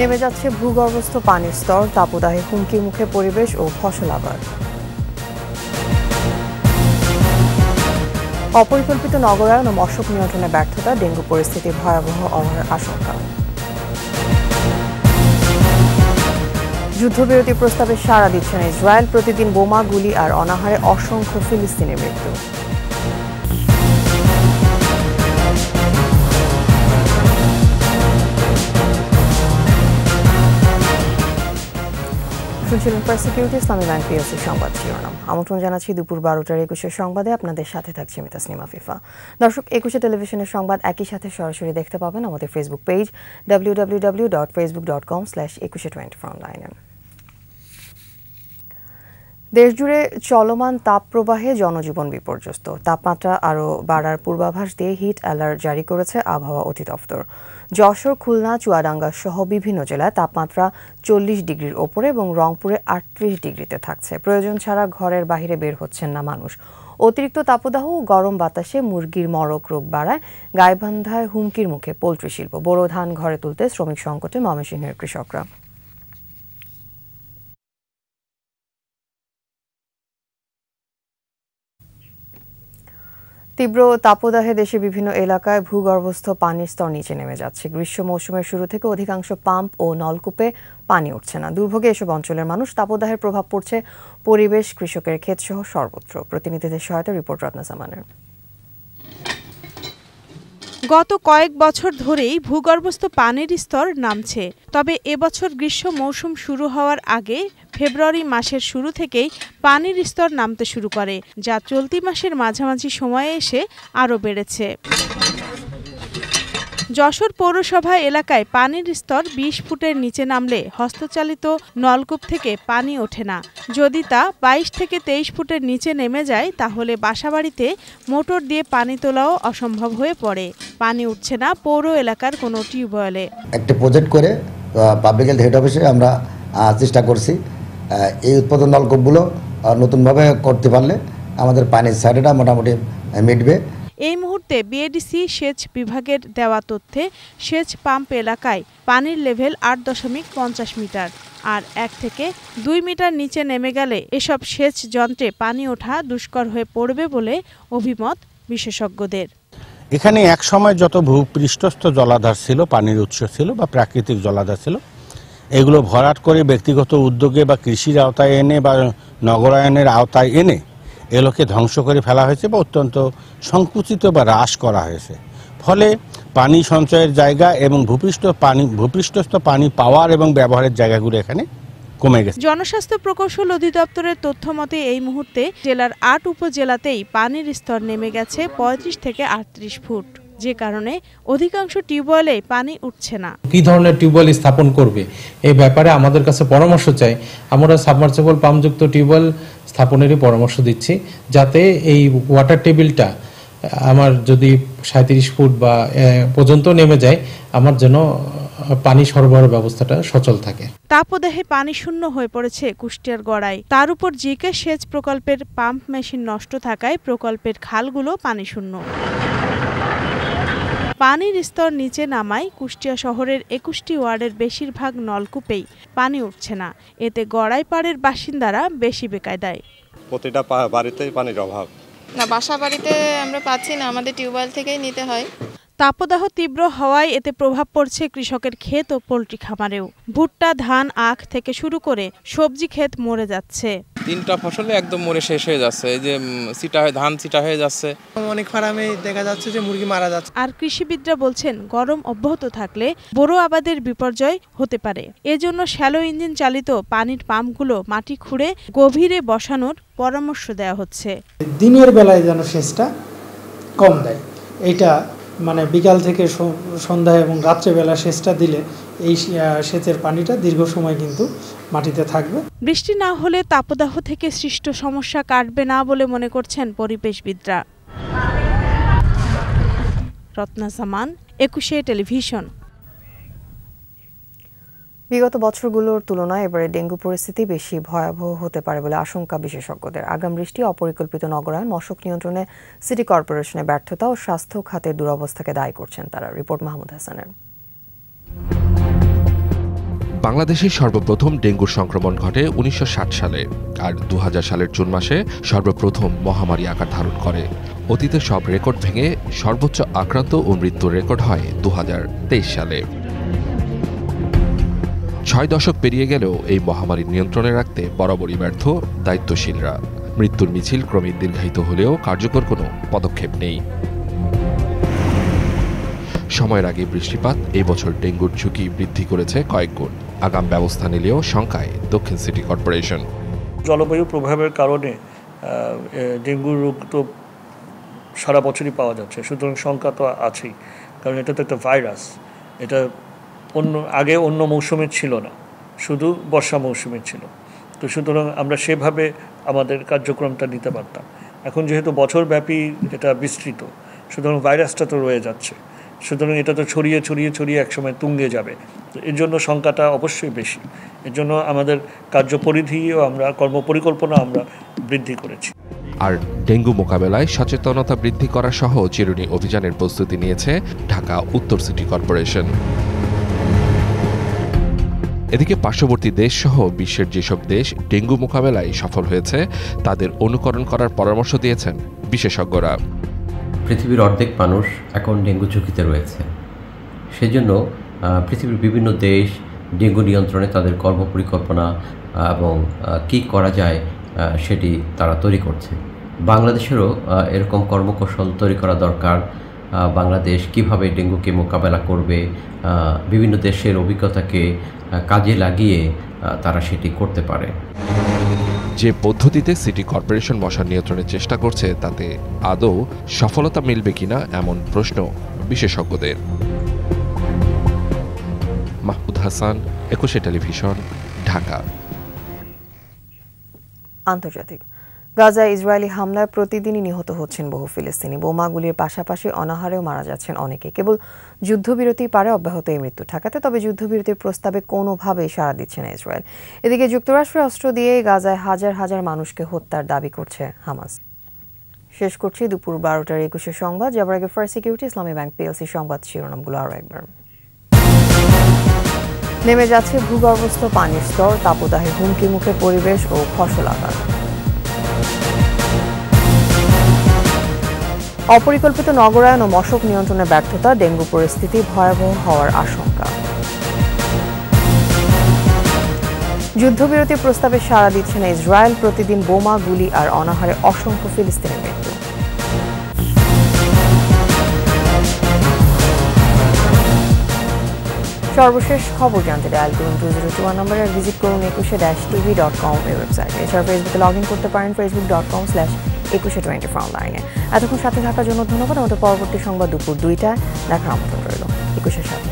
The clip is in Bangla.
নেমে যাচ্ছে ভূগর্ভস্থ পানির স্তর, তাপদাহে হুমকির মুখে পরিবেশ ও ফসল আবাদ। অপরিকল্পিত নগরায়ন ও মশক নিয়ন্ত্রণে ব্যর্থতা, ডেঙ্গু পরিস্থিতি ভয়াবহ হওয়ার আশঙ্কা। যুদ্ধবিরতি প্রস্তাবে সাড়া দিচ্ছে না ইসরায়েল, প্রতিদিন বোমা, গুলি আর অনাহারে অসংখ্য ফিলিস্তিনি মৃত্যু। শুনছিলেন ফার্স্ট সিকিউরিটি ইসলামী ব্যাংক পিএলসি সংবাদ শিরোনাম। আমন্ত্রণ জানাচ্ছি দুপুর 12টার 21 সংবাদে। আপনাদের সাথে থাকছে আমি তাসনিমা ফিফা। দর্শক, 21 টেলিভিশনের সংবাদ একই সাথে সরাসরি দেখতে পাবেন আমাদের ফেসবুক পেজ www.facebook.com/2124 অনলাইনে। দেশজুড়ে চলমান তাপপ্রবাহে জনজীবন বিপর্যস্ত। তাপমাত্রা আরও বাড়ার পূর্বাভাস দিয়ে হিট অ্যালার্ট জারি করেছে আবহাওয়া অধিদপ্তর। যশোর, খুলনা, চুয়াডাঙ্গা সহ বিভিন্ন জেলায় তাপমাত্রা 40 ডিগ্রির ওপরে এবং রংপুরে 38 ডিগ্রিতে থাকছে। প্রয়োজন ছাড়া ঘরের বাইরে বের হচ্ছেন না মানুষ। অতিরিক্ত তাপদাহ ও গরম বাতাসে মুরগির মরক রোগ বাড়ায়, গাইবান্ধায় হুমকির মুখে পোলট্রি শিল্প। বোরো ধান ঘরে তুলতে শ্রমিক সংকটে ময়মনসিংহের কৃষকরা। তীব্র তাপদাহে দেশে বিভিন্ন এলাকায় ভূগর্ভস্থ পানির স্তর নিচে নেমে যাচ্ছে। গ্রীষ্ম মৌসুমের শুরু থেকে অধিকাংশ পাম্প ও নলকূপে পানি উঠছে না। দুর্ভোগে এসব অঞ্চলের মানুষ। তাপদাহের প্রভাব পড়ছে পরিবেশ, কৃষকের ক্ষেত সহ সর্বত্র। প্রতিনিধিদের সহায়তা রিপোর্ট রত্না জামানের। গত কয়েক বছর ধরেই ভূগর্ভস্থ পানির স্তর নামছে। তবে এবছর গ্রীষ্ম মৌসুম শুরু হওয়ার আগে ফেব্রুয়ারি মাসের শুরু থেকেই পানির স্তর নামতে শুরু করে, যা চলতি মাসের মাঝামাঝি সময়ে এসে আরও বেড়েছে। যশোর পৌরসভা এলাকায় পানির স্তর 20 ফুটের নিচে নামলে হস্তচালিত নলকূপ থেকে পানি ওঠে না। যদি তা 22 থেকে 23 ফুটের নিচে নেমে যায়, তাহলে বাসাবাড়িতে মোটর দিয়ে পানি তোলাও অসম্ভব হয়ে পড়ে। পানি উঠছে না পৌর এলাকার কোনো টিউবওয়েলে। একটা প্রজেক্ট করে পাবলিক হেলথ হেড অফিসে আমরা চেষ্টা করছি এই উৎপাদন নলকূপগুলো নতুনভাবে করতে পারলে আমাদের পানির সাইডটা মোটামুটি মিটবে। এই মুহূর্তে বিএডিসি সেচ বিভাগের দেওয়া তথ্যে সেচ পাম্প এলাকায় পানির লেভেল 8.50 মিটার, আর 1 থেকে 2 মিটার নিচে নেমে গেলে এসব সেচ যন্ত্রে পানি ওঠা দুষ্কর হয়ে পড়বে বলে অভিমত বিশেষজ্ঞদের। এখানে এক সময় যত ভূপৃষ্ঠস্থ জলাধার ছিল, পানির উৎস ছিল বা প্রাকৃতিক জলাধার ছিল, এগুলো ভরাট করে ব্যক্তিগত উদ্যোগে বা কৃষির আওতায় এনে বা নগরায়নের আওতায় এনে এগুলোকে ধ্বংস করে ফেলা হয়েছে বা অত্যন্ত সংকুচিত বা হ্রাস করা হয়েছে। ফলে পানি সঞ্চয়ের জায়গা এবং ভূপৃষ্ঠস্থ পানি পাওয়ার এবং ব্যবহারের জায়গাগুলো এখানে কমে গেছে। জনস্বাস্থ্য প্রকৌশল অধিদপ্তরের তথ্য মতে এই মুহূর্তে জেলার 8 উপজেলাতেই পানির স্তর নেমে গেছে 35 থেকে 38 ফুট, যে কারণে অধিকাংশ টিউবওয়েলে পানি উঠছে না। কি ধরনের টিউবওয়েল স্থাপন করবে এই ব্যাপারে আমাদের কাছে পরামর্শ চাই। আমরা সাবমার্সিবল পাম্পযুক্ত টিউবওয়েল স্থাপনেরই পরামর্শ দিচ্ছি, যাতে এই ওয়াটার টেবিলটা আমার যদি 37 ফুট বা পর্যন্ত নেমে যায়, আমার যেন পানি সরবরাহ ব্যবস্থাটা সচল থাকে। তাপদাহে পানি শূন্য হয়ে পড়েছে কুষ্টিয়ার গড়াই। তার উপর জিকে সেচ প্রকল্পের পাম্প মেশিন নষ্ট থাকায় প্রকল্পের খালগুলো পানি শূন্য। পানির স্তর নিচে নামায় কুষ্টিয়া শহরের 21টি ওয়ার্ডের বেশিরভাগ নলকূপেই পানি উঠছে না। এতে গড়াই পাড়ের বাসিন্দারা বেশি বেকায়দায়। প্রতিটা বাড়িতেই পানির অভাব। না, বাসা বাড়িতে আমরা পাচ্ছি না, আমাদের টিউবওয়েল থেকেই নিতে হয়। তাপদাহ তীব্র হওয়ায় এতে প্রভাব পড়ছে কৃষকের ক্ষেত ও পোলট্রি খামারেও। ভুট্টা, ধান, আখ থেকে শুরু করে সবজি ক্ষেত মরে যাচ্ছে। 3টা ফসলে একদম মরে শেষ হয়ে যাচ্ছে। এই যে ধান চিটা হয়ে যাচ্ছে। অনেক ফার্মে দেখা যাচ্ছে যে মুরগি মারা যাচ্ছে। আর কৃষিবিদরা বলছেন গরম অব্যাহত থাকলে বোরো আবাদের বিপর্যয় হতে পারে। এজন্য শ্যালো ইঞ্জিন চালিত পানির পাম্পগুলো মাটি খুঁড়ে গভীরে বসানোর পরামর্শ দেওয়া হচ্ছে। দিনের বেলায় যেন সেচটা কম দেয়, এইটা মানে বিকাল থেকে সন্ধ্যা এবং রাত্রেবেলা সেচটা দিলে এই সেচের পানিটা দীর্ঘ সময় কিন্তু মাটিতে থাকবে। বৃষ্টি না হলে তাপদাহ থেকে সৃষ্ট সমস্যা কাটবে না বলে মনে করছেন পরিবেশবিদরা। রত্না জামান, 21 টেলিভিশন। বিগত বছরগুলোর তুলনায় এবারে ডেঙ্গু পরিস্থিতি বেশি ভয়াবহ হতে পারে বলে আশঙ্কা বিশেষজ্ঞদের। আগাম বৃষ্টি, অপরিকল্পিত নগরায়ন, মশক নিয়ন্ত্রণে সিটি কর্পোরেশনের ব্যর্থতা ও স্বাস্থ্য খাতের দুরবস্থাকে দায়ী করছেন তারা। রিপোর্ট মাহমুদ হাসানের। বাংলাদেশে সর্বপ্রথম ডেঙ্গুর সংক্রমণ ঘটে 1960 সালে, আর 2000 সালের জুন মাসে সর্বপ্রথম মহামারী আকার ধারণ করে। অতীতে সব রেকর্ড ভেঙে সর্বোচ্চ আক্রান্ত ও মৃত্যুর রেকর্ড হয় 2023 সালে। 6 দশক পেরিয়ে গেলেও এই মহামারী নিয়ন্ত্রণে রাখতে বরাবরই ব্যর্থ দায়িত্বশীলরা। মৃত্যুর মিছিল ক্রমে দীর্ঘায়িত হলেও কার্যকর কোনো পদক্ষেপ নেই। সময়ের আগে বৃষ্টিপাত এই বছর ডেঙ্গুর ঝুঁকি বৃদ্ধি করেছে কয়েক গুণ। আগাম ব্যবস্থা নিলেও শঙ্কায় দক্ষিণ সিটি কর্পোরেশন। জলবায়ু প্রভাবের কারণে ডেঙ্গুর রোগ তো সারা বছরই পাওয়া যাচ্ছে, সুতরাং শঙ্কা তো আছেই, কারণ এটা তো একটা ভাইরাস। এটা আগে অন্য মৌসুমের ছিল না, শুধু বর্ষা মৌসুমের ছিল। তো সুতরাং আমরা সেভাবে আমাদের কার্যক্রমটা নিতে পারতাম। এখন যেহেতু বছরব্যাপী এটা বিস্তৃত, সুতরাং ভাইরাসটা তো রয়ে যাচ্ছে, সুতরাং এটা তো ছড়িয়ে ছড়িয়ে ছড়িয়ে একসময় তুঙ্গে যাবে। তো এর জন্য শঙ্কাটা অবশ্যই বেশি। এর জন্য আমাদের কার্যপরিধিও আমরা কর্মপরিকল্পনা আমরা বৃদ্ধি করেছি। আর ডেঙ্গু মোকাবেলায় সচেতনতা বৃদ্ধি করা সহ চিরুনি অভিযানের প্রস্তুতি নিয়েছে ঢাকা উত্তর সিটি কর্পোরেশন। এদিকে পার্শ্ববর্তী দেশ সহ বিশ্বের যেসব দেশ ডেঙ্গু মোকাবেলায় সফল হয়েছে তাদের অনুকরণ করার পরামর্শ দিয়েছেন বিশেষজ্ঞরা। পৃথিবীর অর্ধেক মানুষ এখন ডেঙ্গু ঝুঁকিতে রয়েছে, সেজন্য পৃথিবীর বিভিন্ন দেশ ডেঙ্গু নিয়ন্ত্রণে তাদের কর্মপরিকল্পনা এবং কি করা যায় সেটি তারা তৈরি করছে। বাংলাদেশেরও এরকম কর্মকৌশল তৈরি করা দরকার। বাংলাদেশ কিভাবে ডেঙ্গুকে মোকাবেলা করবে, বিভিন্ন দেশের অভিজ্ঞতাকে কাজে লাগিয়ে তারা সেটি করতে পারে। যে পদ্ধতিতে সিটি কর্পোরেশন মশা নিয়ন্ত্রণের চেষ্টা করছে তাতে আদৌ সফলতা মিলবে কিনা এমন প্রশ্ন বিশেষজ্ঞদের। মাহমুদ হাসান, 21 টেলিভিশন, ঢাকা। আন্তর্জাতিক। গাজায় ইসরায়েলি হামলায় প্রতিদিনই নিহত হচ্ছেন বহু ফিলিস্তিনি। বোমাগুলির পাশাপাশি অনাহারেও মারা যাচ্ছেন অনেকে। কেবল যুদ্ধবিরতি পারে অব্যাহত এই মৃত্যু ঠেকাতে, তবে যুদ্ধবিরতির প্রস্তাবে কোনোভাবেই সাড়া দিচ্ছে না ইসরায়েল। এদিকে যুক্তরাষ্ট্রের অস্ত্র দিয়ে গাজায় হাজার হাজার মানুষকে হত্যার দাবি করছে হামাস। শেষ করছি দুপুর 12টার 21 সংবাদ। যাবার আগে ফার্স্ট সিকিউরিটি ইসলামী ব্যাংক পিএলসি সংবাদ শিরোনামগুলো আরও একবার। নেমে যাচ্ছে ভূগর্ভস্থ পানির স্তর, তাপদাহে হুমকির মুখে পরিবেশ ও ফসল আবাদ। অপরিকল্পিত নগরায়ন ও মশক নিয়ন্ত্রণে ব্যর্থতা, ডেঙ্গু পরিস্থিতি ভয়াবহ হওয়ার আশঙ্কা। যুদ্ধবিরতির প্রস্তাবে সাড়া দিচ্ছে না ইসরায়েল, প্রতিদিন বোমা, গুলি আর অনাহারে অসংখ্য ফিলিস্তিনের মৃত্যু। সর্বশেষ খবর জানতে ডায়াল করুন 2021 নম্বরে, আর ভিজিট করুন 21-tv.com ওয়েবসাইটে। এছাড়া ফেসবুকে লগ ইন করতে পারেন facebook.com/2124 অনলাইনে। এতক্ষণ সাথে থাকার জন্য ধন্যবাদ। আমাদের পরবর্তী সংবাদ দুপুর 2টায় দেখার আমন্ত্রণ রইল। 21-এর সাথে।